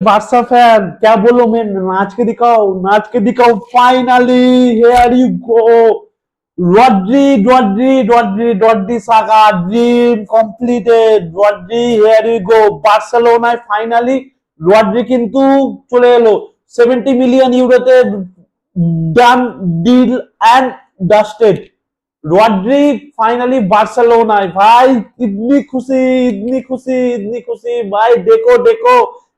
बादशाह फैन क्या बोलो मैं, नाच के दिखाओ finally here you go. Rodri saga dream completed. Rodri here you go. বার্সেলোনায় ফাইনালি রড্রি কিন্তু চলে এলো 70 মিলিয়ন ইউরোতে। Done deal and dusted. Rodri finally बार्सिलोनाয় ভাই। इतनी खुशी इतनी खुशी इतनी खुशी भाई। देखो देखो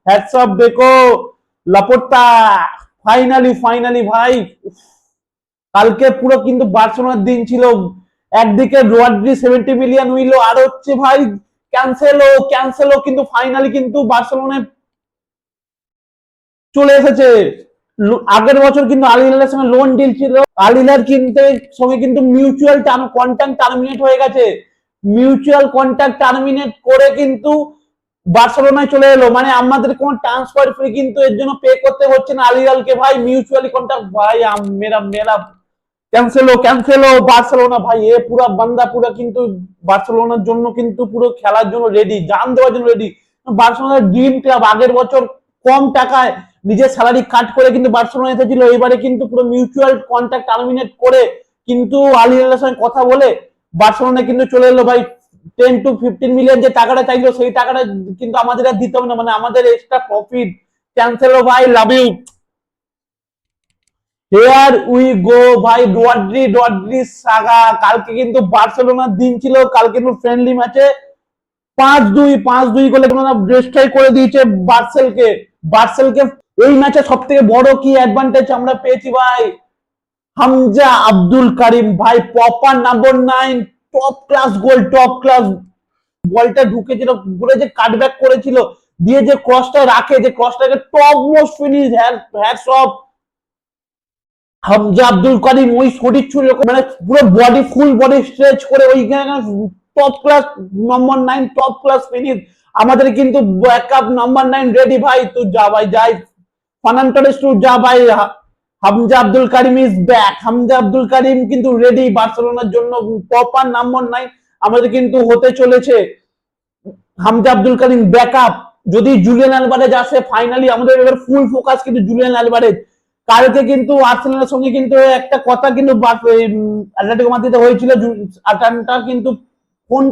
हैट्स अप देखो लापोर्ता। ফাইনালি ফাইনালি ভাই। কালকে পুরো কিন্তু বার্সেলোনার দিন ছিল। একদিকে রড্রি 70 মিলিয়ন উইলো, আর হচ্ছে ভাই ক্যান্সেলো কিন্তু ফাইনালি কিন্তু বার্সেলোনায় চলে এসেছে। আগের বছর কিন্তু আল হিলালের সঙ্গে লোন ডিল ছিল। আল হিলাল কিনতে সঙ্গে কিন্তু মিউচুয়াল কন্ট্রাক্ট টার্মিনেট হয়ে গেছে। মিউচুয়াল কন্ট্রাক্ট টার্মিনেট করে কিন্তু বার্সেলোনায় চলে এলো। মানে আমাদের কোনো ট্রান্সফার ফি কিন্তু এর জন্য পে করতে হচ্ছে না আল হিলালকে ভাই। মিউচুয়ালি কন্ট্রাক্ট ভাই। মেরা মেরা ক্যান্সেলো বার্সেলোনা ভাই। এ পুরা বান্দা পুরা কিন্তু বার্সেলোনার জন্য কিন্তু পুরো খেলার জন্য রেডি, জান দেওয়ার জন্য রেডি। বার্সেলোনার ড্রিম ক্লাব। আগের বছর কম টাকায় নিজের স্যালারি কাট করে কিন্তু বার্সেলোনা এসেছিল। এবারে কিন্তু পুরো মিউচুয়াল কন্ট্রাক্ট টার্মিনেট করে কিন্তু আল হিলালের সঙ্গে কথা বলে বার্সেলোনা কিন্তু চলে এলো ভাই। 10 to 15 মিলিয়ন যে টাকাটা চাইলো সেই টাকাটা কিন্তু আমাদের আর দিতে হবে না, মানে আমাদের এক্সট্রা প্রফিট। ক্যান্সেলো ভাই, love you. Here we go ভাই। Rodri saga. কালকে কিন্তু বার্সেলোনার দিন ছিল। কালকে কিন্তু ফ্রেন্ডলি ম্যাচে 5-2 গোলে ডিস্ট্রয় করে দিয়েছে বার্সেলকে। এই ম্যাচে সব থেকে বড় কি অ্যাডভান্টেজ আমরা পেয়েছি ভাই, হামজা আব্দুল কারিম ভাই। প্রপার নাম্বার 9, টপ ক্লাস গোল, টপ ক্লাস। বলটা ঢুকেছিল, ঘুরে যে কাটব্যাক করেছিল, দিয়ে যে ক্রসটা রাখে, যে ক্রসটাকে top most finish. Hats off Hamza Abdul Karim. ওই শরীর ছুরি মানে পুরো বডি, ফুল বডি স্ট্রেচ করে ওইখানে top class number 9, top class finish. আমাদের কিন্তু ব্যাকআপ নাম্বার 9 রেডি ভাই। তুই যা ভাই, যাই ফার্নান্ডেস টু যা ভাই। Hamza Abdul Karim is back. Hamza Abdul কারিম কিন্তু রেডি বার্সেলোনার জন্য। প্রপার নাম্বার 9 আমাদের কিন্তু হতে চলেছে। হামজা আব্দুল কারিম ব্যাকআপ। যদি জুলিয়ান আলভারেজ আসে ফাইনালি, আমাদের এবার ফুল ফোকাস কিন্তু জুলিয়ান আলভারেজ। কালকে কিন্তু আর্সেনালের সঙ্গে কিন্তু একটা কথা কিন্তু অ্যাটলেটিকো মাদ্রিদে হয়েছিল। আটানটা কিন্তু ফোন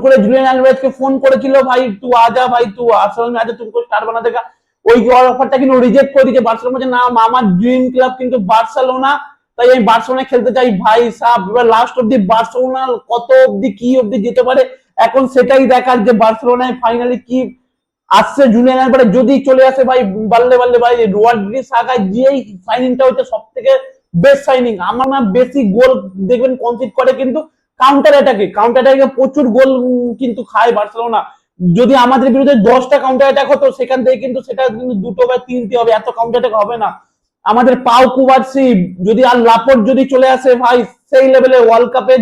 করে জুলিয়ান আলভারেজকে ফোন করেছিল, ভাই তুই আজা, ভাই তুই আর্সেনাল ম্যাচে তুমকো স্টার বানা দেগা। ওই অফারটা কিন্তু রিজেক্ট করে দিয়েছে বার্সেলোনা। না, আমার ড্রিম ক্লাব কিন্তু বার্সেলোনা, তাই আমি বার্সেলোনায় খেলতে চাই ভাই সাহেব। এবার লাস্ট অব্দি বার্সেলোনা কত অব্দি কি অব্দি যেতে পারে এখন সেটাই দেখার, যে বার্সেলোনায় ফাইনালি কি আসছে। জুলিয়ান আলভারেজ যদি চলে আসে ভাই, বাল্লে বাল্লে ভাই। রড্রি সাগায় যেই সাইনিংটা হচ্ছে সব থেকে বেস্ট সাইনিং। আমার না বেশি গোল দেখবেন কনসিড করে কিন্তু কাউন্টার অ্যাটাকে প্রচুর গোল কিন্তু খায় বার্সেলোনা। যদি আমাদের বিরুদ্ধে 10টা কাউন্টার অ্যাটাক হতো, সেখান থেকে কিন্তু সেটা কিন্তু 2টো বা 3টে হবে, এত কাউন্টার অ্যাটাক হবে না। আমাদের পাও কুবার্সি যদি আর লাপোর্ট যদি চলে আসে ভাই, সেই লেভেলে ওয়ার্ল্ড কাপে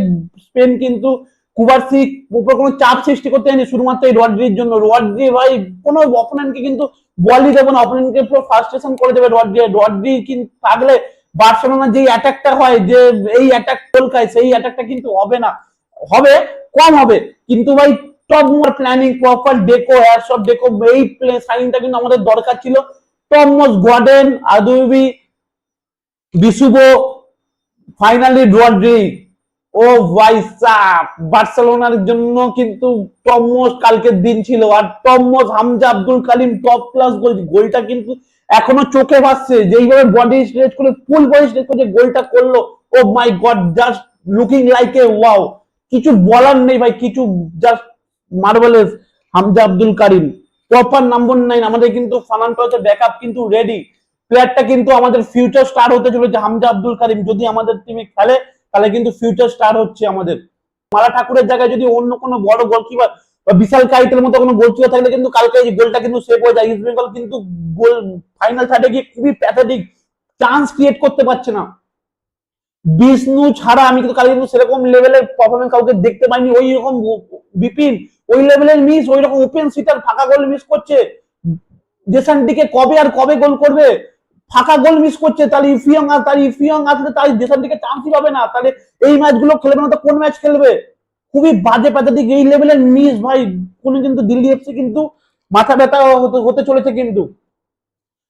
স্পেন কিন্তু কুবার্সি উপর কোনো চাপ সৃষ্টি করতে হয়নি, শুধুমাত্র এই রড্রির জন্য। রড্রি ভাই কোনো অপোনেন্টকে কিন্তু বলই দেবে না, অপোনেন্টকে পুরো ফার্স্টেশন করে দেবে রড্রি কিন্তু থাকলে বার্সেলোনার যে অ্যাটাকটা হয়, যে এই অ্যাটাক গোল খায়, সেই অ্যাটাকটা কিন্তু হবে না, হবে কম হবে। কিন্তু ভাই top more planning, proper Deco, সব ডেকো, এই সাইনিংটা কিন্তু আমাদের দরকার ছিল। টপ মোস্ট গর্ডেন, আদুবি, বিশুবো, ফাইনালি রড্রি। ও ভাই সাহ, বার্সেলোনার জন্য কিন্তু টপ কালকের দিন ছিল। আর top Hamza Abdul Karim top class গোলটা কিন্তু এখনো চোখে ভাসছে, যেইভাবে বডি স্ট্রেচ করে, ফুল বডি স্ট্রেচ করে গোলটা করলো। Oh my god, just looking like a wow. কিছু বলার নেই ভাই, কিছু just marvellous. Hamza Abdul Karim proper number 9। আমাদের কিন্তু ফার্নান্ডেজের ব্যাকআপ কিন্তু রেডি। প্লেয়ারটা কিন্তু আমাদের ফিউচার স্টার হতে চলেছে হামজা আব্দুল কারিম। যদি আমাদের টিমে খেলে তাহলে কিন্তু ফিউচার স্টার হচ্ছে আমাদের। মালা ঠাকুরের জায়গায় যদি অন্য কোনো বড় গোলকিপার বা বিশাল কাইতের মতো কোনো গোলকিপার থাকলে কিন্তু কালকে এই গোলটা কিন্তু সেভ হয়ে যায়। ইস্ট বেঙ্গল কিন্তু গোল ফাইনাল থার্ডে গিয়ে খুবই প্যাথেটিক, চান্স ক্রিয়েট করতে পারছে না। বিষ্ণু ছাড়া আমি কিন্তু কালকে কিন্তু সেরকম লেভেলের পারফরমেন্স কাউকে দেখতে পাইনি। ওই রকম বিপিন ওই লেভেলের মিস, ওই রকম ওপেন সিটার ফাঁকা গোল মিস করছে। দেশানটিকে কবে আর কবে গোল করবে, ফাঁকা গোল মিস করছে। তাহলে ইফিয়ং আসলে তাই দেশানটিকে চান্সই পাবে না। তাহলে এই ম্যাচগুলো খেলবে না তো কোন ম্যাচ খেলবে? খুবই বাজে প্যাথেটিক এই লেভেলের মিস ভাই। কোনো কিন্তু দিল্লি এফসি কিন্তু মাথা ব্যথা হতে চলেছে কিন্তু।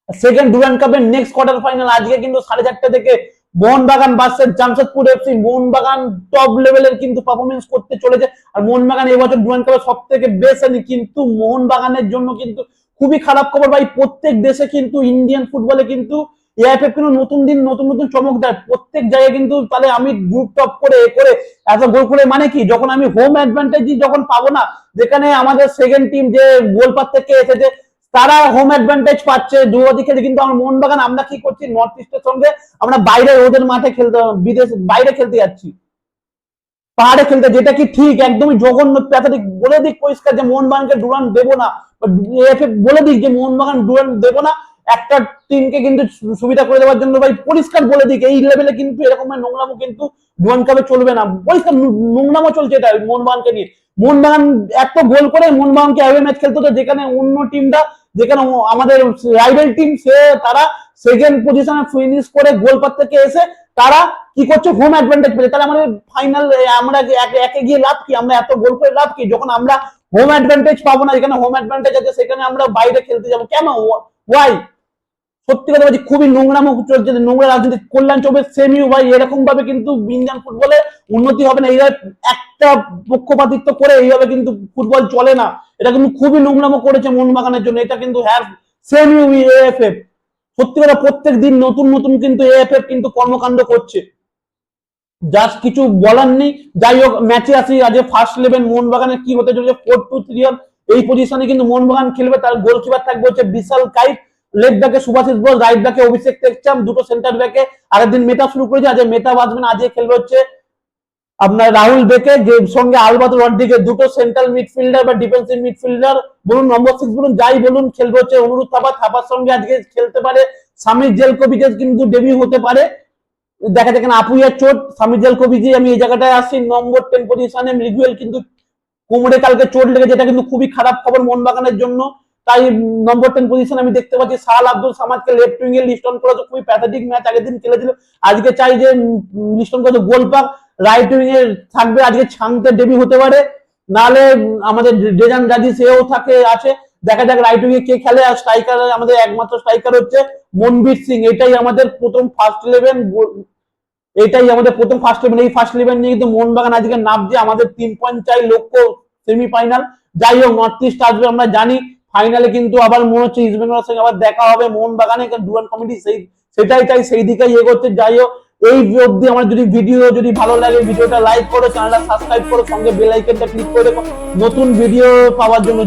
সেকেন্ড ডুরান্ড কাপের নেক্সট কোয়ার্টার ফাইনাল আজকে কিন্তু 4:30 থেকে Mohun Bagan versus Jamshedpur FC. Mohun Bagan top লেভেলের কিন্তু পারফরমেন্স করতে চলেছে, আর মোহনবাগান এবছর ডুরান্ড কাপের সব থেকে বেস্ট আনি, কিন্তু মোহনবাগানের জন্য কিন্তু খুবই খারাপ খবর ভাই। প্রত্যেক দেশে কিন্তু ইন্ডিয়ান ফুটবলে কিন্তু এআইএফএফ কিন্তু নতুন দিন নতুন নতুন চমক দেয় প্রত্যেক জায়গায় কিন্তু। তাহলে আমি গ্রুপ টপ করে এত গোল করে মানে কি, যখন আমি হোম অ্যাডভান্টেজ যখন পাবো না, যেখানে আমাদের সেকেন্ড টিম যে গোলপার থেকে এসেছে তারা হোম অ্যাডভান্টেজ পাচ্ছে দুদিকে খেলে, কিন্তু আমার মোহনবাগান আমরা কি করছি, নর্থ ইস্টের সঙ্গে আমরা বাইরে ওদের মাঠে খেলতে, বিদেশ বাইরে খেলতে যাচ্ছি, পাহাড়ে খেলতে, যেটা কি ঠিক একদমই জঘন্য প্যাথাটিক। বলে দিক পরিষ্কার যে মোহনবাগানকে ডুরান্ড দেবো না, এএফএফ বলে দিক যে মোহনবাগান ডুরান্ড দেবো না, একটা টিমকে কিন্তু সুবিধা করে দেওয়ার জন্য ভাই পরিষ্কার বলে দিক। এই লেভেলে কিন্তু এরকম নোংরামো কিন্তু ডুরান্ড কাপে চলবে না, পরিষ্কার নোংরামো চলছে এটা মোহনবাগানকে নিয়ে। মোহনবাগান এত গোল করে মোহনবাগানকে অ্যাওয়ে ম্যাচ খেলতে হতো, যেখানে অন্য টিমটা, যেখানে আমাদের রাইভাল টিম তারা সেকেন্ড পজিশনে ফিনিশ করে গোলপার থেকে এসে তারা কি করছে, হোম অ্যাডভান্টেজ পেয়েছে। তাহলে আমাদের ফাইনাল আমরা একে গিয়ে লাভ কি, আমরা এত গোল করে লাভ কি, যখন আমরা হোম অ্যাডভান্টেজ পাবো না, যেখানে হোম অ্যাডভান্টেজ আছে সেখানে আমরা বাইরে খেলতে যাবো কেন, ওয়াই? সত্যি কথা বলছি, খুবই নোংরামো চলছে, নোংরা রাজনীতি। কল্যাণ চৌবের সেমিও ভাই এরকম ভাবে কিন্তু ইন্ডিয়ান ফুটবলে উন্নতি হবে না, এইভাবে একটা পক্ষপাতিত্ব করে এইভাবে কিন্তু ফুটবল চলে না। এটা কিন্তু খুবই নোংরামো করেছে মোহনবাগানের জন্য, এটা কিন্তু হ্যাঁ সেমিও এএফএফ। সত্যি কথা প্রত্যেক দিন নতুন নতুন কিন্তু এএফএফ কিন্তু কর্মকাণ্ড করছে, জাস্ট কিছু বলার নেই। যাই হোক ম্যাচে আসি, আজকে ফার্স্ট 11 মোহনবাগানের কি হতে চলেছে। 4-2-3 এই পজিশনে কিন্তু মোহনবাগান খেলবে, তার গোলকিপার থাকবে হচ্ছে বিশাল কাইট, লেফট ব্যাকে সুভাষিস বোস, রাইট ব্যাকে অভিষেক টেকচাম, দুটো সেন্টার ব্যাকে আগের দিন মেটা শুরু করেছে, আজকে মেটা বাজবে না, আজকে খেলবে হচ্ছে আপনার রাহুল বেকে সঙ্গে আলবাত রড্রিগে, দুটো সেন্ট্রাল মিডফিল্ডার বা ডিফেন্সিভ মিডফিল্ডার বলুন, নম্বর 6 বলুন, যাই বলুন, খেলবে হচ্ছে অনুরোধ থাপা। থাপার সঙ্গে আজকে খেলতে পারে সামির জেলকোভিচের কিন্তু ডেবিউ হতে পারে, দেখা যায় আপুইয়ার চোট, সামির জেলকোভিচি। আমি এই জায়গাটায় আসছি নম্বর 10 পজিশনে মিগুয়েল কিন্তু কোমরে কালকে চোট লেগেছে, যেটা কিন্তু খুবই খারাপ খবর মোহনবাগানের জন্য। তাই নম্বর 10 পজিশন আমি দেখতে পাচ্ছি সাহাল আব্দুল সামাদকে লেফট উইং এ লিস্টন করা, তো খুবই প্যাথেটিক ম্যাচ আগের দিন খেলেছিল। আজকে চাই যে লিস্টন করা গোল পাক, রাইট উইং এ থাকবে আজকে ছাংতে ডেবিউ হতে পারে, নাহলে আমাদের ডেজান গাজী সেও থাকে আছে। দেখা যাক রাইট উইং এ কে খেলে, আর স্ট্রাইকার আমাদের একমাত্র স্ট্রাইকার হচ্ছে মনবীর সিং। এটাই আমাদের প্রথম ফার্স্ট 11, এটাই আমাদের প্রথম ফার্স্ট 11। এই ফার্স্ট 11 নিয়ে কিন্তু মোহনবাগান আজকে নামছে, আমাদের 3 পয়েন্ট চাই, লক্ষ্য সেমিফাইনাল। যাই হোক নর্থ ইস্ট আসবে আমরা জানি, ফাইনালে কিন্তু আবার মনে হচ্ছে ইস্ট বেঙ্গলের সঙ্গে আবার দেখা হবে মোহনবাগানে, ডুরান্ড কমিটি সেটাই চাই, সেই দিকেই এগোচ্ছে। যাই হোক এই অবধি আমার যদি ভিডিও যদি ভালো লাগে ভিডিওটা লাইক করো, চ্যানেলটা সাবস্ক্রাইব করো, সঙ্গে বেল আইকনটা ক্লিক করে নতুন ভিডিও পাওয়ার জন্য।